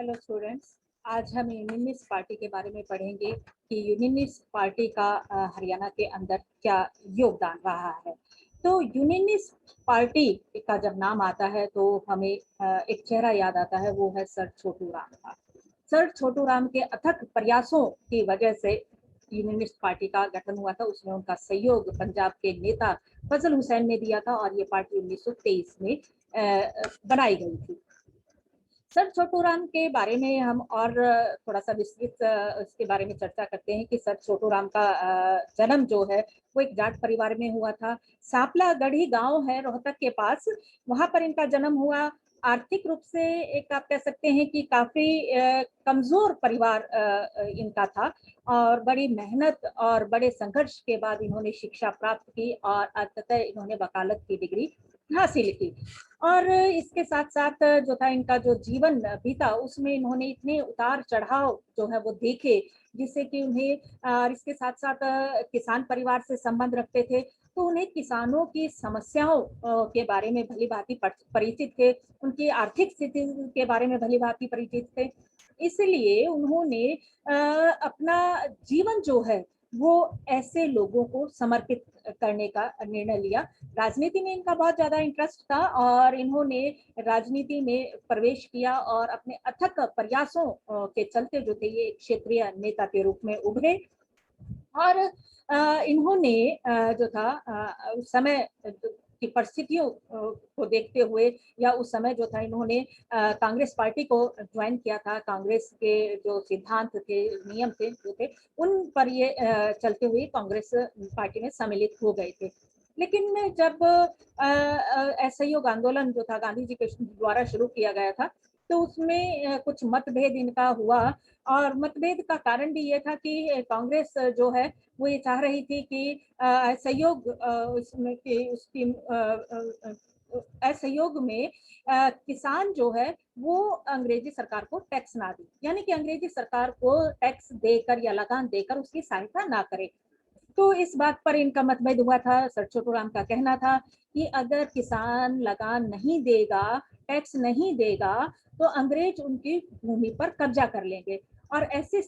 Hello students, आज हम unionist party के बारे में पढ़ेंगे कि यूनियनिस्ट पार्टी का हरियाणा के अंदर क्या योगदान रहा है। तो यूनियनिस्ट पार्टी का जब नाम आता है तो हमें एक चेहरा याद आता है, वो है सर छोटू राम का। सर छोटू राम के अथक प्रयासों की वजह से यूनियनिस्ट पार्टी का गठन हुआ था। उसमें उनका सहयोग पंजाब के नेता फजल हुसैन ने दिया था और ये पार्टी 1923 में बनाई गई थी। सर छोटू राम के बारे में हम और थोड़ा सा विस्तृत इसके बारे में चर्चा करते हैं कि सर छोटू राम का जन्म जो है वो एक जाट परिवार में हुआ था। सांपला गढ़ी गांव है रोहतक के पास, वहां पर इनका जन्म हुआ। आर्थिक रूप से एक आप कह सकते हैं कि काफी कमजोर परिवार इनका था और बड़ी मेहनत और बड़े संघर्ष के बाद इन्होंने शिक्षा प्राप्त की और अंततः इन्होंने वकालत की डिग्री हासिल की। और इसके साथ साथ जो था इनका जो जीवन बीता उसमें इन्होंने इतने उतार चढ़ाव जो है वो देखे, जिससे कि उन्हें इसके साथ साथ किसान परिवार से संबंध रखते थे, तो उन्हें किसानों की समस्याओं के बारे में भली भांति परिचित थे, उनकी आर्थिक स्थिति के बारे में भली भांति परिचित थे। इसलिए उन्होंने अपना जीवन जो है वो ऐसे लोगों को समर्पित करने का निर्णय लिया। राजनीति में इनका बहुत ज्यादा इंटरेस्ट था और इन्होंने राजनीति में प्रवेश किया और अपने अथक प्रयासों के चलते जो थे ये क्षेत्रीय नेता के रूप में उभरे। और इन्होंने जो था उस समय की परिस्थितियों को देखते हुए या उस समय जो था इन्होंने कांग्रेस पार्टी को ज्वाइन किया था। कांग्रेस के जो सिद्धांत थे, नियम थे जो थे, उन पर ये चलते हुए कांग्रेस पार्टी में सम्मिलित हो गए थे। लेकिन जब असहयोग आंदोलन जो था गांधी जी के द्वारा शुरू किया गया था, तो उसमें कुछ मतभेद इनका हुआ और मतभेद का कारण भी ये था कि कांग्रेस जो है वो ये चाह रही थी कि असहयोग उसमें कि उसकी असहयोग में किसान जो है वो अंग्रेजी सरकार को टैक्स ना दे, यानी कि अंग्रेजी सरकार को टैक्स देकर या लगान देकर उसकी सहायता ना करे। तो इस बात पर इनका मतभेद हुआ था। सर छोटू राम का कहना था कि अगर किसान लगान नहीं देगा, टैक्स नहीं देगा, तो अंग्रेज उनकी भूमि पर कब्जा कर लेंगे और ऐसे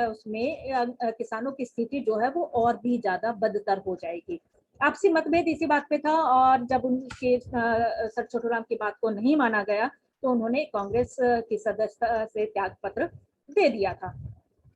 उसमें किसानों की स्थिति जो है वो और भी ज्यादा बदतर हो जाएगी। आपसी मतभेद इसी बात पे था और जब उनके सर छोटू राम की बात को नहीं माना गया तो उन्होंने कांग्रेस की सदस्यता से त्याग पत्र दे दिया था।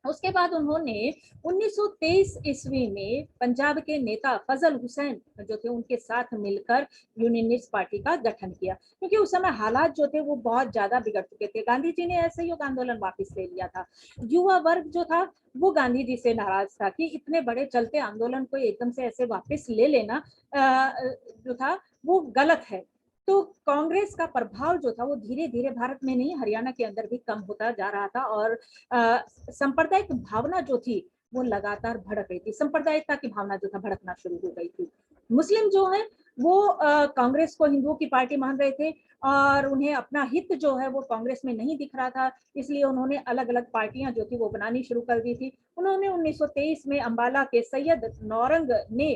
उसके बाद उन्होंने 1923 ईस्वी में पंजाब के नेता फजल हुसैन जो थे उनके साथ मिलकर यूनियनिस्ट पार्टी का गठन किया, क्योंकि उस समय हालात जो थे वो बहुत ज्यादा बिगड़ चुके थे। गांधी जी ने असहयोग आंदोलन वापस ले लिया था। युवा वर्ग जो था वो गांधी जी से नाराज था कि इतने बड़े चलते आंदोलन को एकदम से ऐसे वापस ले लेना जो था वो गलत है। तो कांग्रेस का प्रभाव जो था वो धीरे धीरे भारत में नहीं हरियाणा के अंदर भी कम होता जा रहा था और सांप्रदायिक भावना जो थी वो लगातार भड़क रही थी। सांप्रदायिकता की भावना जो था भड़कना शुरू हो गई थी। मुस्लिम जो है वो कांग्रेस को हिंदुओं की पार्टी मान रहे थे और उन्हें अपना हित जो है वो कांग्रेस में नहीं दिख रहा था, इसलिए उन्होंने अलग अलग पार्टियां जो थी वो बनानी शुरू कर दी थी। उन्होंने 1923 में अंबाला के सैयद नौरंग ने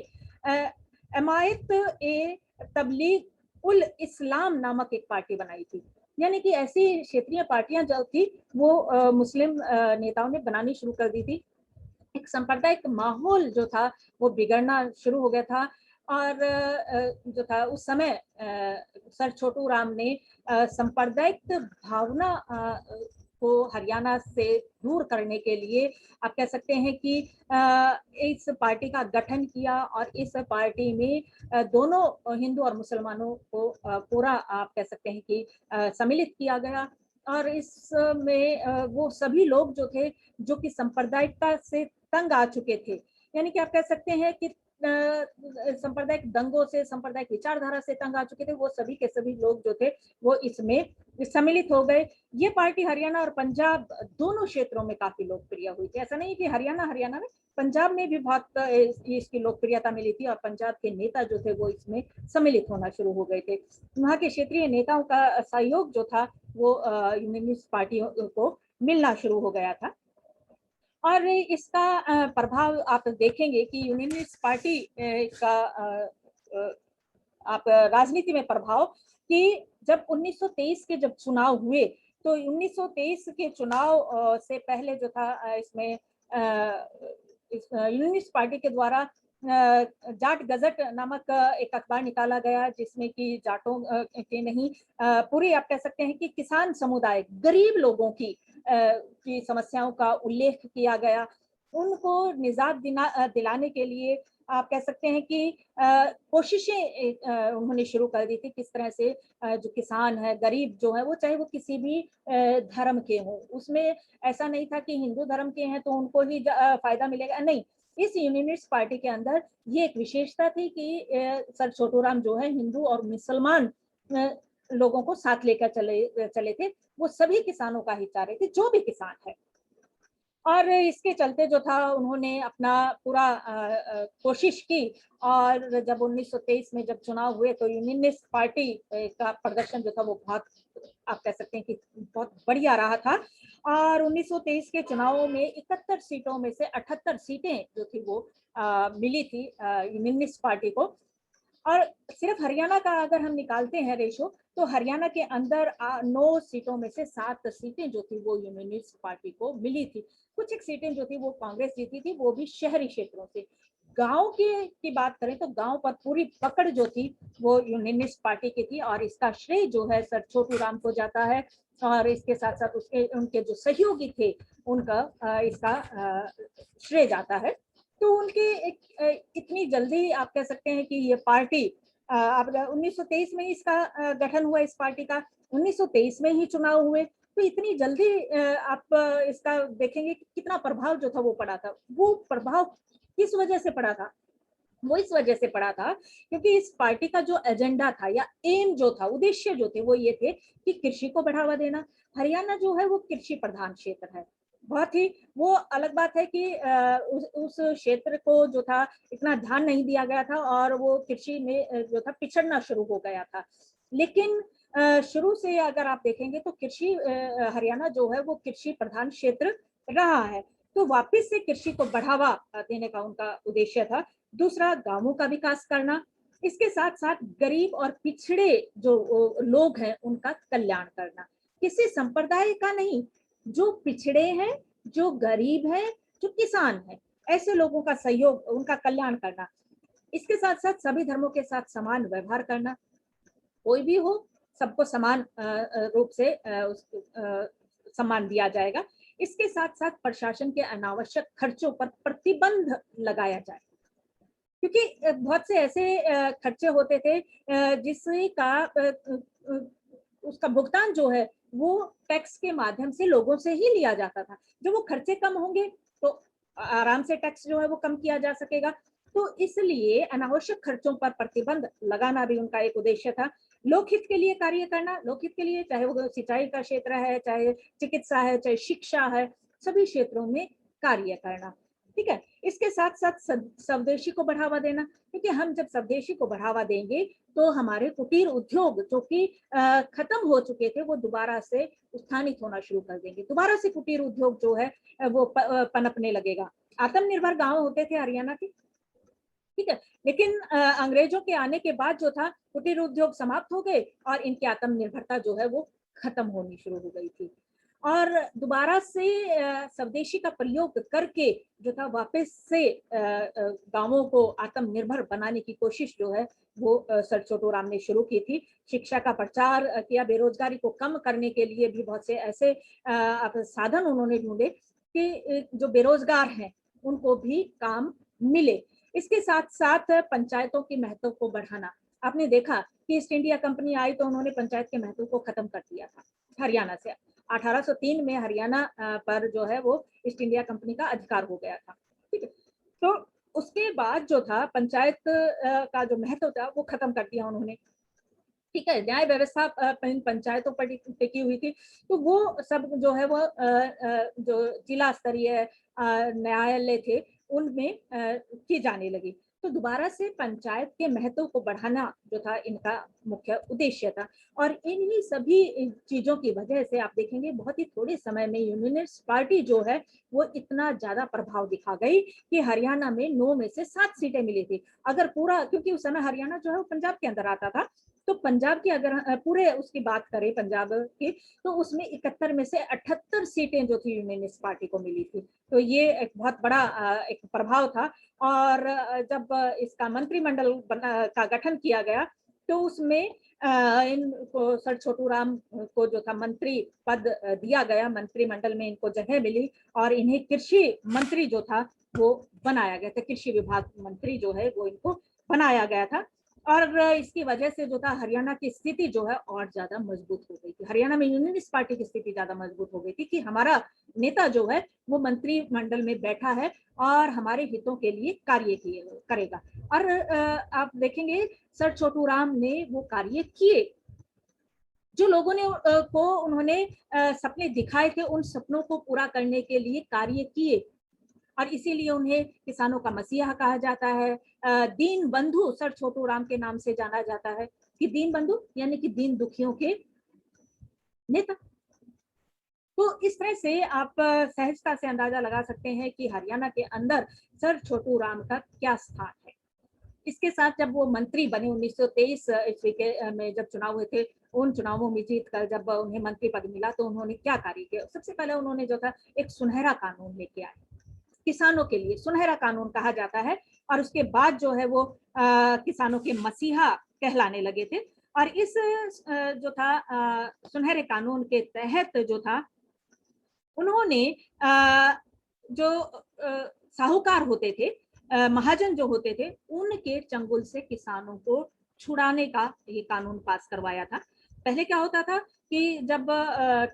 अमायत ए तबलीग उल इस्लाम नामक एक पार्टी बनाई थी, यानी कि ऐसी क्षेत्रीय पार्टियां जो थी वो मुस्लिम नेताओं ने बनानी शुरू कर दी थी। एक सांप्रदायिक माहौल जो था वो बिगड़ना शुरू हो गया था और जो था उस समय सर छोटू राम ने सांप्रदायिक भावना को हरियाणा से दूर करने के लिए आप कह सकते हैं कि इस पार्टी का गठन किया और इस पार्टी में दोनों हिंदू और मुसलमानों को पूरा आप कह सकते हैं कि सम्मिलित किया गया। और इसमें वो सभी लोग जो थे जो कि सांप्रदायिकता से तंग आ चुके थे, यानी कि आप कह सकते हैं कि सांप्रदायिक दंगों से, सांप्रदायिक विचारधारा से तंग आ चुके थे, वो सभी के सभी लोग जो थे वो इसमें सम्मिलित हो गए। ये पार्टी हरियाणा और पंजाब दोनों क्षेत्रों में काफी लोकप्रिय हुई थी। ऐसा नहीं कि हरियाणा में, पंजाब में भी बहुत इसकी लोकप्रियता मिली थी और पंजाब के नेता जो थे वो इसमें सम्मिलित होना शुरू हो गए थे। वहाँ के क्षेत्रीय नेताओं का सहयोग जो था वो यूनियनिस्ट पार्टी को मिलना शुरू हो गया था। और इसका प्रभाव आप देखेंगे कि यूनियनिस्ट पार्टी का आप राजनीति में प्रभाव कि जब 1923 के जब चुनाव हुए तो 1923 के चुनाव से पहले जो था इसमें इस यूनिस्ट पार्टी के द्वारा जाट गजट नामक एक अखबार निकाला गया, जिसमें कि जाटों के नहीं, पूरी आप कह सकते हैं कि किसान समुदाय, गरीब लोगों की समस्याओं का उल्लेख किया गया। उनको निजात दिलाने के लिए आप कह सकते हैं कि कोशिशें उन्होंने शुरू कर दी थी, किस तरह से जो किसान है, गरीब जो है, वो चाहे वो किसी भी धर्म के हों, उसमें ऐसा नहीं था कि हिंदू धर्म के हैं तो उनको ही फायदा मिलेगा, नहीं। इस यूनियनिस्ट पार्टी के अंदर ये एक विशेषता थी कि सर छोटूराम जो है हिंदू और मुसलमान लोगों को साथ लेकर चले थे। वो सभी किसानों का हित चाह रहे थे, जो भी किसान है। और इसके चलते जो था उन्होंने अपना पूरा कोशिश की, और जब 1923 में जब चुनाव हुए तो यूनियनिस्ट पार्टी का प्रदर्शन जो था वो बहुत, आप कह सकते हैं कि बहुत बढ़िया रहा था। और 1923 के चुनावों में 71 सीटों में से 78 सीटें जो थी वो मिली थी यूनियनिस्ट पार्टी को। और सिर्फ हरियाणा का अगर हम निकालते हैं रेशो, तो हरियाणा के अंदर 9 सीटों में से 7 सीटें जो थी वो यूनियनिस्ट पार्टी को मिली थी। कुछ एक सीटें जो थी वो कांग्रेस जीती थी, वो भी शहरी क्षेत्रों से। गांव की बात करें तो गांव पर पूरी पकड़ जो थी वो यूनियनिस्ट पार्टी की थी, और इसका श्रेय जो है सर छोटूराम को जाता है, और इसके साथ साथ उसके उनके जो सहयोगी थे उनका इसका श्रेय जाता है। तो उनके इतनी जल्दी आप कह सकते हैं कि ये पार्टी अब 1923 में इसका गठन हुआ, इस पार्टी का 1923 में ही चुनाव हुए, तो इतनी जल्दी आप इसका देखेंगे कि कितना प्रभाव जो था वो पड़ा था। वो प्रभाव किस वजह से पड़ा था? वो इस वजह से पड़ा था क्योंकि इस पार्टी का जो एजेंडा था या एम जो था, उद्देश्य जो थे वो ये थे कि कृषि को बढ़ावा देना। हरियाणा जो है वो कृषि प्रधान क्षेत्र है, बहुत ही। वो अलग बात है कि उस क्षेत्र को जो था इतना ध्यान नहीं दिया गया था, और वो कृषि में जो था पिछड़ना शुरू हो गया था। लेकिन शुरू से अगर आप देखेंगे तो कृषि हरियाणा जो है वो कृषि प्रधान क्षेत्र रहा है। तो वापस से कृषि को बढ़ावा देने का उनका उद्देश्य था। दूसरा, गांवों का विकास करना, इसके साथ साथ गरीब और पिछड़े जो लोग हैं उनका कल्याण करना। किसी संप्रदाय का नहीं, जो पिछड़े हैं, जो गरीब हैं, जो किसान हैं, ऐसे लोगों का सहयोग, उनका कल्याण करना। इसके साथ साथ सभी धर्मों के साथ समान व्यवहार करना, कोई भी हो सबको समान रूप से सम्मान दिया जाएगा। इसके साथ साथ प्रशासन के अनावश्यक खर्चों पर प्रतिबंध लगाया जाए, क्योंकि बहुत से ऐसे खर्चे होते थे जिससे का उसका भुगतान जो है वो टैक्स के माध्यम से लोगों से ही लिया जाता था। जब वो खर्चे कम होंगे तो आराम से टैक्स जो है वो कम किया जा सकेगा। तो इसलिए अनावश्यक खर्चों पर प्रतिबंध लगाना भी उनका एक उद्देश्य था। लोकहित के लिए कार्य करना, लोकहित के लिए चाहे वो सिंचाई का क्षेत्र है, चाहे चिकित्सा है, चाहे शिक्षा है, सभी क्षेत्रों में कार्य करना। ठीक है। इसके साथ साथ स्वदेशी को बढ़ावा देना, क्योंकि हम जब स्वदेशी को बढ़ावा देंगे तो हमारे कुटीर उद्योग जो कि खत्म हो चुके थे वो दोबारा से उत्थानित होना शुरू कर देंगे। दोबारा से कुटीर उद्योग जो है वो पनपने लगेगा। आत्मनिर्भर गांव होते थे हरियाणा के, ठीक है। लेकिन अंग्रेजों के आने के बाद जो था कुटीर उद्योग समाप्त हो गए, और इनकी आत्मनिर्भरता जो है वो खत्म होनी शुरू हो गई थी। और दोबारा से स्वदेशी का प्रयोग करके जो था वापस से गांवों को आत्मनिर्भर बनाने की कोशिश जो है वो सर छोटूराम ने शुरू की थी। शिक्षा का प्रचार किया, बेरोजगारी को कम करने के लिए भी बहुत से ऐसे साधन उन्होंने ढूंढे कि जो बेरोजगार हैं उनको भी काम मिले। इसके साथ साथ पंचायतों की महत्व को बढ़ाना। आपने देखा कि ईस्ट इंडिया कंपनी आई तो उन्होंने पंचायत के महत्व को खत्म कर दिया था हरियाणा से। 1803 में हरियाणा पर जो है वो ईस्ट इंडिया कंपनी का अधिकार हो गया था, ठीक है। तो उसके बाद जो था पंचायत का जो महत्व था वो खत्म कर दिया उन्होंने, ठीक है। न्याय व्यवस्था पंचायतों पर टिकी हुई थी, तो वो सब जो है वो जो जिला स्तरीय न्यायालय थे उनमें की जाने लगी। तो दोबारा से पंचायत के महत्व को बढ़ाना जो था इनका मुख्य उद्देश्य था। और इन्हीं सभी चीजों की वजह से आप देखेंगे बहुत ही थोड़े समय में यूनियनिस्ट पार्टी जो है वो इतना ज्यादा प्रभाव दिखा गई कि हरियाणा में 9 में से 7 सीटें मिली थी। अगर पूरा, क्योंकि उस समय हरियाणा जो है वो पंजाब के अंदर आता था, तो पंजाब की अगर पूरे उसकी बात करें पंजाब की, तो उसमें 71 में से 78 सीटें जो थी यूनियनिस्ट पार्टी को मिली थी। तो ये एक बहुत बड़ा एक प्रभाव था। और जब इसका मंत्रिमंडल का गठन किया गया, तो उसमें इनको सर छोटू राम को जो था मंत्री पद दिया गया, मंत्रिमंडल में इनको जगह मिली और इन्हें कृषि मंत्री जो था वो बनाया गया था। कृषि विभाग मंत्री जो है वो इनको बनाया गया था। और इसकी वजह से जो था हरियाणा की स्थिति जो है और ज्यादा मजबूत हो गई थी। हरियाणा में यूनियनिस्ट पार्टी की स्थिति ज्यादा मजबूत हो गई थी कि हमारा नेता जो है वो मंत्रिमंडल में बैठा है और हमारे हितों के लिए कार्य करेगा। और आप देखेंगे सर छोटू राम ने वो कार्य किए, जो लोगों ने को उन्होंने सपने दिखाए थे, उन सपनों को पूरा करने के लिए कार्य किए। और इसीलिए उन्हें किसानों का मसीहा कहा जाता है। दीन बंधु सर छोटू राम के नाम से जाना जाता है कि दीन बंधु यानी कि दीन दुखियों के नेता। तो इस तरह से आप सहजता से अंदाजा लगा सकते हैं कि हरियाणा के अंदर सर छोटू राम का क्या स्थान है। इसके साथ जब वो मंत्री बने 1923 ईस्वी के में जब चुनाव हुए थे, उन चुनावों में जीत कर जब उन्हें मंत्री पद मिला, तो उन्होंने क्या कार्य किया? सबसे पहले उन्होंने जो था एक सुनहरा कानून लेके आए, किसानों के लिए सुनहरा कानून कहा जाता है। और उसके बाद जो है वो किसानों के मसीहा कहलाने लगे थे। और इस जो था सुनहरे कानून के तहत जो था उन्होंने जो साहूकार होते थे, महाजन जो होते थे, उनके चंगुल से किसानों को छुड़ाने का ये कानून पास करवाया था। पहले क्या होता था कि जब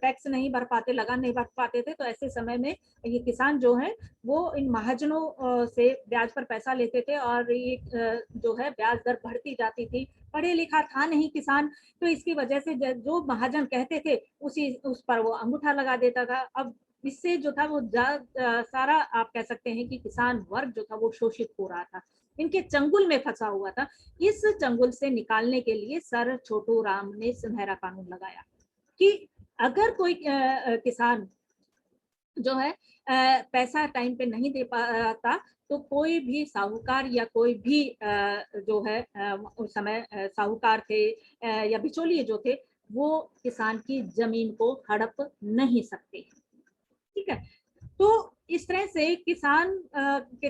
टैक्स नहीं भर पाते, लगान नहीं भर पाते थे, तो ऐसे समय में ये किसान जो है वो इन महाजनों से ब्याज पर पैसा लेते थे और ये जो है ब्याज दर बढ़ती जाती थी। पढ़े लिखा था नहीं किसान, तो इसकी वजह से जो महाजन कहते थे उस पर वो अंगूठा लगा देता था। अब इससे जो था वो सारा आप कह सकते हैं कि किसान वर्ग जो था वो शोषित हो रहा था, इनके चंगुल में फंसा हुआ था। इस चंगुल से निकालने के लिए सर छोटू राम ने सुनहरा कानून लगाया कि अगर कोई किसान जो है पैसा टाइम पे नहीं दे पाता, तो कोई भी साहूकार या कोई भी जो है उस समय साहूकार थे या बिचौलिए जो थे, वो किसान की जमीन को हड़प नहीं सकते। ठीक है। तो इस तरह से किसान उनके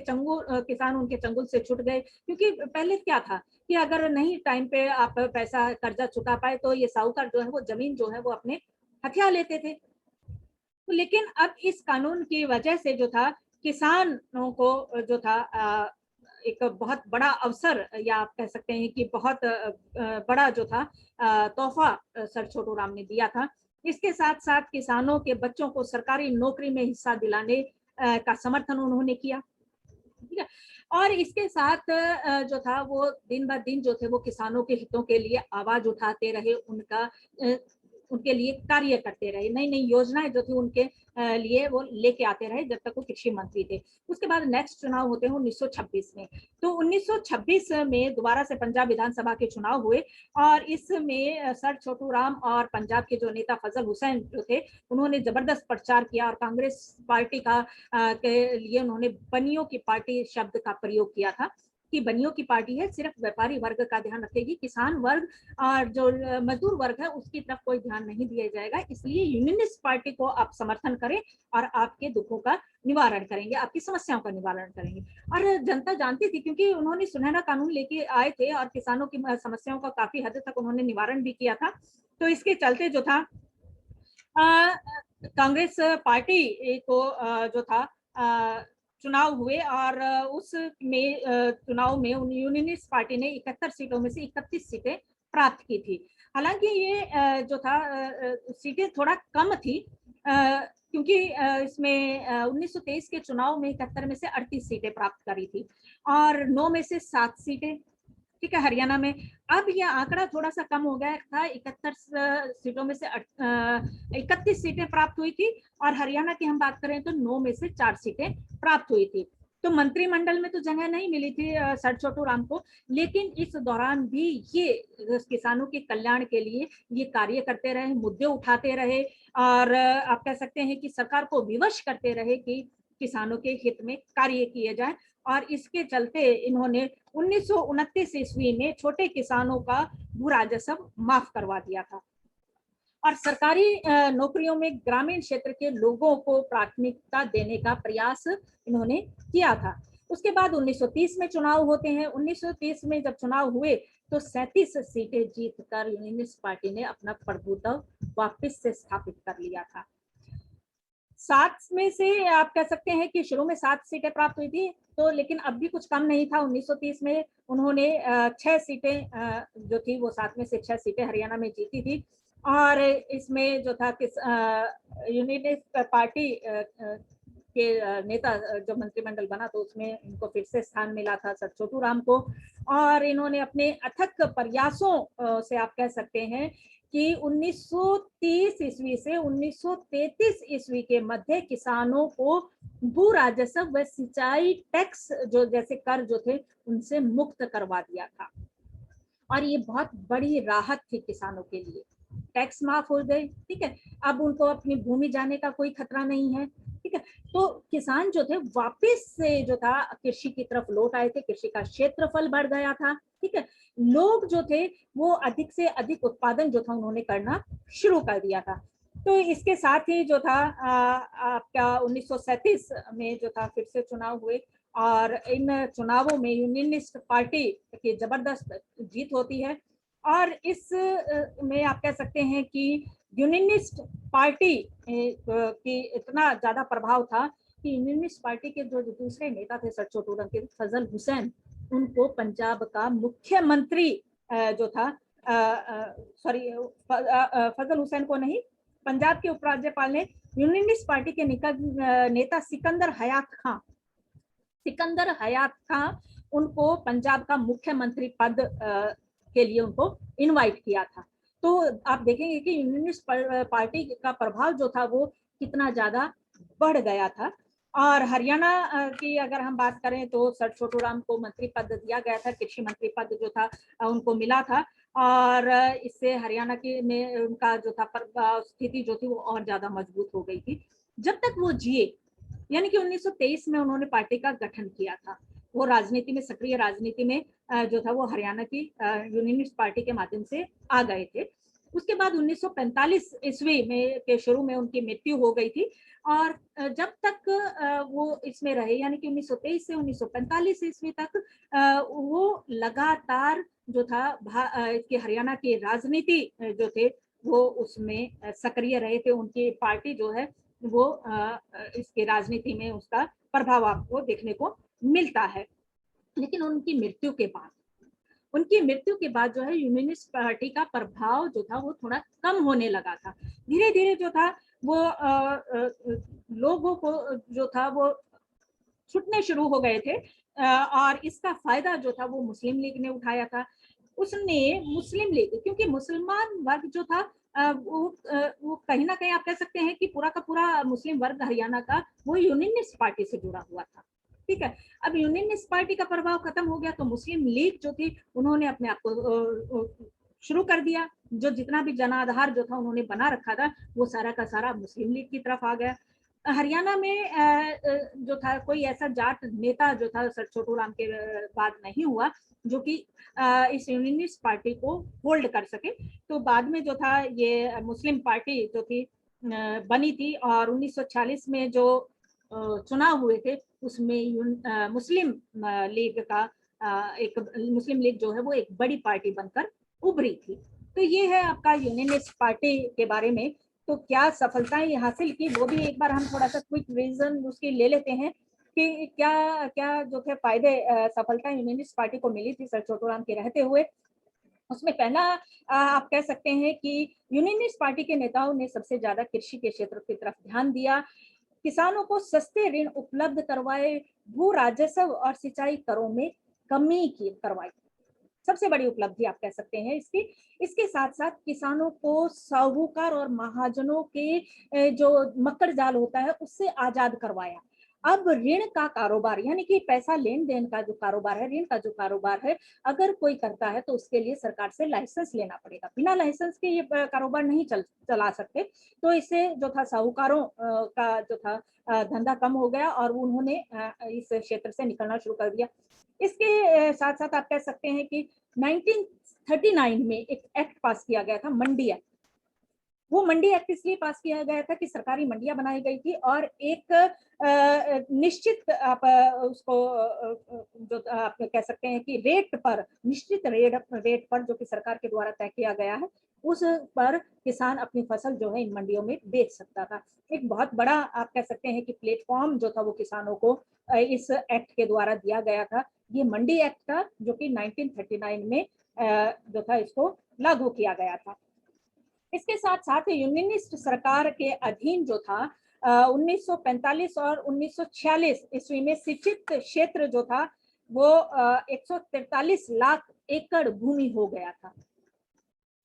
चंगुल से छूट गए। क्योंकि पहले क्या था कि अगर नहीं टाइम पे आप पैसा कर्जा चुका पाए, तो ये साहूकार जो है वो जमीन जो है वो अपने हथिया लेते थे। तो लेकिन अब इस कानून की वजह से जो था किसानों को जो था एक बहुत बड़ा अवसर, या आप कह सकते हैं कि बहुत बड़ा जो था तोहफा सर छोटू राम ने दिया था। इसके साथ साथ किसानों के बच्चों को सरकारी नौकरी में हिस्सा दिलाने का समर्थन उन्होंने किया। ठीक है। और इसके साथ जो था वो दिन ब दिन जो थे वो किसानों के हितों के लिए आवाज उठाते रहे, उनके लिए कार्य करते रहे, नई नई योजनाएं जो थी उनके लिए वो लेके आते रहे जब तक वो कृषि मंत्री थे। उसके बाद नेक्स्ट चुनाव होते हैं 1926 में। तो 1926 में दोबारा से पंजाब विधानसभा के चुनाव हुए और इसमें सर छोटू राम और पंजाब के जो नेता फजल हुसैन जो थे, उन्होंने जबरदस्त प्रचार किया और कांग्रेस पार्टी के लिए उन्होंने बनियों की पार्टी शब्द का प्रयोग किया था कि बनियों की पार्टी है, सिर्फ व्यापारी वर्ग का ध्यान रखेगी, किसान वर्ग और जो मजदूर वर्ग है उसकी तरफ कोई ध्यान नहीं दिया जाएगा। इसलिए यूनियनिस्ट पार्टी को आप समर्थन करें और आपके दुखों का निवारण करेंगे, आपकी समस्याओं का निवारण करेंगे। और जनता जानती थी क्योंकि उन्होंने सुनहरा कानून लेके आए थे और किसानों की समस्याओं का काफी हद तक उन्होंने निवारण भी किया था। तो इसके चलते जो था कांग्रेस पार्टी को जो था चुनाव हुए और उस में चुनाव में यूनियनिस्ट पार्टी ने 71 सीटों में से 31 सीटें प्राप्त की थी। हालांकि ये जो था सीटें थोड़ा कम थी क्योंकि इसमें 1923 के चुनाव में 71 में से 38 सीटें प्राप्त करी थी और 9 में से 7 सीटें, ठीक है, हरियाणा में। अब यह आंकड़ा थोड़ा सा कम हो गया था, 71 सीटों में से 31 सीटें प्राप्त हुई थी और हरियाणा की हम बात करें तो 9 में से 4 सीटें प्राप्त हुई थी। तो मंत्रिमंडल में तो जगह नहीं मिली थी सर छोटू राम को, लेकिन इस दौरान भी ये किसानों के कल्याण के लिए ये कार्य करते रहे, मुद्दे उठाते रहे और आप कह सकते हैं कि सरकार को विवश करते रहे कि किसानों के हित में कार्य किए जाए। और इसके चलते इन्होंने 1929 ईस्वी में छोटे किसानों का भू राजस्व माफ करवा दिया था और सरकारी नौकरियों में ग्रामीण क्षेत्र के लोगों को प्राथमिकता देने का प्रयास इन्होंने किया था। उसके बाद 1930 में चुनाव होते हैं। 1930 में जब चुनाव हुए तो 37 सीटें जीतकर यूनियनिस्ट पार्टी ने अपना प्रभुत्व वापस से स्थापित कर लिया था। 7 में से आप कह सकते हैं कि शुरू में 7 सीटें प्राप्त हुई थी, तो लेकिन अब भी कुछ कम नहीं था। 1930 में उन्होंने 6 सीटें जो थी वो 7 में से 6 सीटें हरियाणा में जीती थी और इसमें जो था किस यूनियनिस्ट पार्टी के नेता जो मंत्रिमंडल बना तो उसमें इनको फिर से स्थान मिला था सर छोटू राम को। और इन्होंने अपने अथक प्रयासों से आप कह सकते हैं कि 1930 ईस्वी से 1933 ईस्वी के मध्य किसानों को भू राजस्व व सिंचाई टैक्स जो जैसे कर जो थे उनसे मुक्त करवा दिया था और ये बहुत बड़ी राहत थी किसानों के लिए। टैक्स माफ हो गए, ठीक है, अब उनको अपनी भूमि जाने का कोई खतरा नहीं है, ठीक है। तो किसान जो थे वापस से जो था कृषि की तरफ लौट आए थे, कृषि का क्षेत्रफल बढ़ गया था, ठीक है। लोग जो थे वो अधिक से अधिक उत्पादन जो था उन्होंने करना शुरू कर दिया था। तो इसके साथ ही जो था आपका 1937 में जो था फिर से चुनाव हुए और इन चुनावों में यूनियनिस्ट पार्टी की जबरदस्त जीत होती है और इस में आप कह सकते हैं कि यूनियनिस्ट पार्टी की इतना ज्यादा प्रभाव था कि यूनियनिस्ट पार्टी के जो दूसरे नेता थे सर छोटू राम के फजल हुसैन, उनको पंजाब का मुख्यमंत्री जो था सॉरी फजल हुसैन को नहीं, पंजाब के उपराज्यपाल ने यूनियनिस्ट पार्टी के नेता सिकंदर हयात खां उनको पंजाब का मुख्यमंत्री पद के लिए उनको इनवाइट किया था। तो आप देखेंगे कि यूनियनिस्ट पार्टी का प्रभाव जो था वो कितना ज्यादा बढ़ गया था। और हरियाणा की अगर हम बात करें तो सर छोटू राम को मंत्री पद दिया गया था, कृषि मंत्री पद जो था उनको मिला था और इससे हरियाणा की में उनका जो था स्थिति जो थी वो और ज्यादा मजबूत हो गई थी जब तक वो जिए। यानी कि 1923 में उन्होंने पार्टी का गठन किया था, वो राजनीति में सक्रिय राजनीति में जो था वो हरियाणा की यूनियनिस्ट पार्टी के माध्यम से आ गए थे। उसके बाद 1945 ईस्वी में के शुरू में उनकी मृत्यु हो गई थी और जब तक वो इसमें रहे यानी कि 1923 से 1945 ईस्वी तक वो लगातार जो था इसके हरियाणा की राजनीति जो थे वो उसमें सक्रिय रहे थे। उनकी पार्टी जो है वो इसके राजनीति में उसका प्रभाव आपको देखने को मिलता है। लेकिन उनकी मृत्यु के बाद जो है यूनियनिस्ट पार्टी का प्रभाव जो था वो थोड़ा कम होने लगा था। धीरे धीरे जो था वो लोगों को जो था वो छुटने शुरू हो गए थे और इसका फायदा जो था वो मुस्लिम लीग ने उठाया था। उसने मुस्लिम लीग, क्योंकि मुसलमान वर्ग जो था वो कहीं ना कहीं आप कह सकते हैं कि पूरा का पूरा मुस्लिम वर्ग हरियाणा का वो यूनियनिस्ट पार्टी से जुड़ा हुआ था, ठीक है। अब यूनियनिस्ट पार्टी का प्रभाव खत्म हो गया तो मुस्लिम लीग जो थी उन्होंने अपने आप को शुरू कर दिया। जो जितना भी जनाधार जो था उन्होंने बना रखा था वो सारा का सारा मुस्लिम लीग की तरफ आ गया। हरियाणा में जो था कोई ऐसा जाट नेता जो था सर छोटू राम के बाद नहीं हुआ जो कि इस यूनियनिस्ट पार्टी को होल्ड कर सके। तो बाद में जो था ये मुस्लिम पार्टी जो थी बनी थी और 1946 में जो चुनाव हुए थे उसमें मुस्लिम लीग का एक मुस्लिम लीग जो है वो एक बड़ी पार्टी बनकर उभरी थी। तो ये है आपका यूनियनिस्ट पार्टी के बारे में। तो क्या सफलताएं हासिल की वो भी एक बार हम थोड़ा सा क्विक रीजन उसकी ले लेते हैं कि क्या क्या जो थे फायदे सफलताएं यूनियनिस्ट पार्टी को मिली थी सर छोटू राम के रहते हुए। उसमें पहला आप कह सकते हैं कि यूनियनिस्ट पार्टी के नेताओं ने सबसे ज्यादा कृषि के क्षेत्र की तरफ ध्यान दिया, किसानों को सस्ते ऋण उपलब्ध करवाए, भू राजस्व और सिंचाई करों में कमी की करवाई, सबसे बड़ी उपलब्धि आप कह सकते हैं इसकी। इसके साथ साथ किसानों को साहूकार और महाजनों के जो मकर जाल होता है उससे आजाद करवाया। अब ऋण का कारोबार यानी कि पैसा लेन देन का जो कारोबार है, ऋण का जो कारोबार है, अगर कोई करता है तो उसके लिए सरकार से लाइसेंस लेना पड़ेगा। बिना लाइसेंस के ये कारोबार नहीं चला सकते। तो इससे जो था साहूकारों का जो था धंधा कम हो गया और उन्होंने इस क्षेत्र से निकलना शुरू कर दिया। इसके साथ साथ आप कह सकते हैं कि 1939 में एक एक्ट पास किया गया था, मंडी एक्ट। वो मंडी एक्ट इसलिए पास किया गया था कि सरकारी मंडियां बनाई गई थी और एक निश्चित आप उसको जो आप कह सकते हैं कि रेट पर, निश्चित रेट पर जो कि सरकार के द्वारा तय किया गया है, उस पर किसान अपनी फसल जो है इन मंडियों में बेच सकता था। एक बहुत बड़ा आप कह सकते हैं कि प्लेटफॉर्म जो था वो किसानों को इस एक्ट के द्वारा दिया गया था। ये मंडी एक्ट था जो कि 1939 में जो था इसको लागू किया गया था। इसके साथ साथ यूनियनिस्ट सरकार के अधीन जो था 1945 और 1946 ईस्वी में सिंचित क्षेत्र जो था वो 143 लाख एकड़ भूमि हो गया था।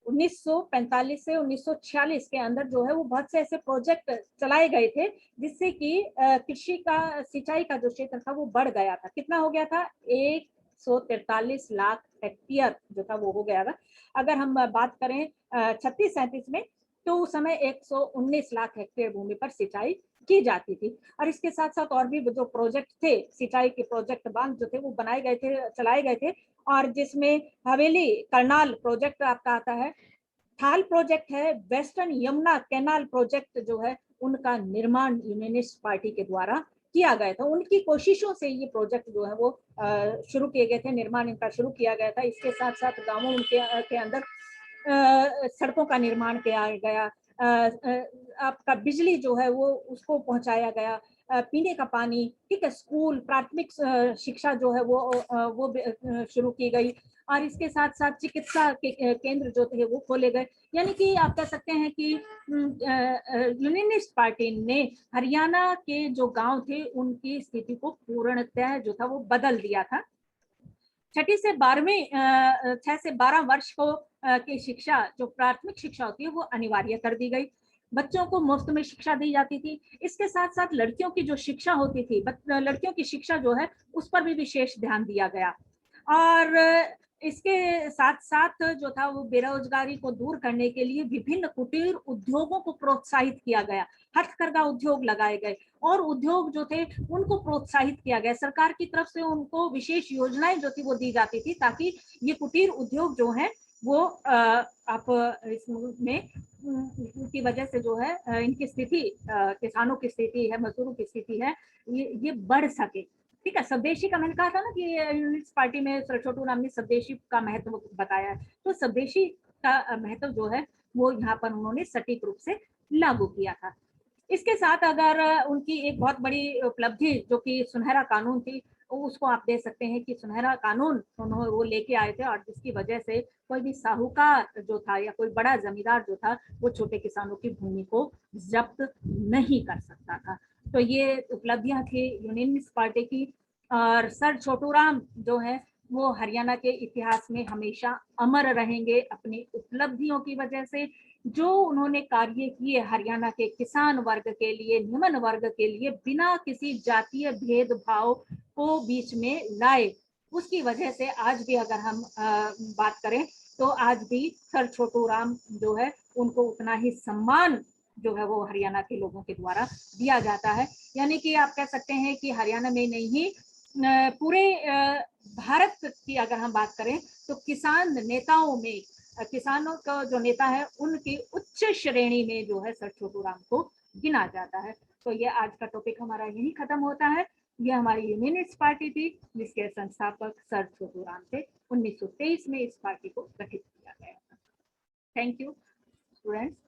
1945 से 1946 के अंदर जो है वो बहुत से ऐसे प्रोजेक्ट चलाए गए थे जिससे कि कृषि का, सिंचाई का जो क्षेत्र था वो बढ़ गया था। कितना हो गया था? 143 लाख हेक्टेयर जो था वो हो गया था। अगर हम बात करें 36-37 में, तो उस समय 119 लाख हेक्टेयर भूमि पर सिंचाई की जाती थी। और इसके साथ साथ और भी जो प्रोजेक्ट थे, सिंचाई के प्रोजेक्ट, बांध जो थे वो बनाए गए थे, चलाए गए थे। और जिसमें हवेली करनाल प्रोजेक्ट आपका आता है, थाल प्रोजेक्ट है, वेस्टर्न यमुना कैनाल प्रोजेक्ट जो है उनका निर्माण यूनियनिस्ट पार्टी के द्वारा किया गया था। उनकी कोशिशों से ये प्रोजेक्ट जो है वो शुरू किए गए थे, निर्माण इनका शुरू किया गया था। इसके साथ साथ गांवों के अंदर सड़कों का निर्माण किया गया, आपका बिजली जो है वो उसको पहुंचाया गया, पीने का पानी, ठीक है, स्कूल, प्राथमिक शिक्षा जो है वो शुरू की गई। और इसके साथ साथ चिकित्सा के केंद्र जो थे वो खोले गए। यानी कि आप कह सकते हैं कि यूनियनिस्ट पार्टी ने हरियाणा के जो गांव थे उनकी स्थिति को पूर्णतः जो था वो बदल दिया था। 6 से 12 वर्ष को की शिक्षा, जो प्राथमिक शिक्षा होती है वो अनिवार्य कर दी गई। बच्चों को मुफ्त में शिक्षा दी जाती थी। इसके साथ साथ लड़कियों की जो शिक्षा होती थी, लड़कियों की शिक्षा जो है उस पर भी विशेष ध्यान दिया गया। और इसके साथ साथ जो था वो बेरोजगारी को दूर करने के लिए विभिन्न कुटीर उद्योगों को प्रोत्साहित किया गया। हथकरघा उद्योग लगाए गए और उद्योग जो थे उनको प्रोत्साहित किया गया। सरकार की तरफ से उनको विशेष योजनाएं जो थी वो दी जाती थी ताकि ये कुटीर उद्योग जो है वो आप इसमें की वजह से जो है इनकी स्थिति, किसानों की स्थिति है, मजदूरों की स्थिति है, ये बढ़ सके। ठीक है, स्वदेशी का मैंने कहा था ना कि यूनियनिस्ट पार्टी में सर छोटू राम ने स्वदेशी का महत्व बताया है। तो स्वदेशी का महत्व जो है वो यहाँ पर उन्होंने सटीक रूप से लागू किया था। इसके साथ अगर उनकी एक बहुत बड़ी उपलब्धि जो कि सुनहरा कानून थी, उसको आप दे सकते हैं कि सुनहरा कानून उन्होंने वो लेके आए थे और जिसकी वजह से कोई भी साहूकार जो था या कोई बड़ा जमींदार जो था वो छोटे किसानों की भूमि को जब्त नहीं कर सकता था। तो ये उपलब्धियां थी यूनियनिस्ट पार्टी की। और सर छोटू राम जो है वो हरियाणा के इतिहास में हमेशा अमर रहेंगे अपनी उपलब्धियों की वजह से। जो उन्होंने कार्य किए हरियाणा के किसान वर्ग के लिए, निम्न वर्ग के लिए, बिना किसी जातीय भेदभाव को बीच में लाए, उसकी वजह से आज भी अगर हम बात करें तो आज भी सर छोटू राम जो है उनको उतना ही सम्मान जो है वो हरियाणा के लोगों के द्वारा दिया जाता है। यानी कि आप कह सकते हैं कि हरियाणा में नहीं, पूरे भारत की अगर हम बात करें तो किसान नेताओं में, किसानों का जो नेता है उनकी उच्च श्रेणी में जो है सर छोटू राम को गिना जाता है। तो ये आज का टॉपिक हमारा यही खत्म होता है। ये हमारी यूनियनिस्ट पार्टी थी जिसके संस्थापक सर छोटू राम थे। 1923 में इस पार्टी को गठित किया गया था। Thank you students.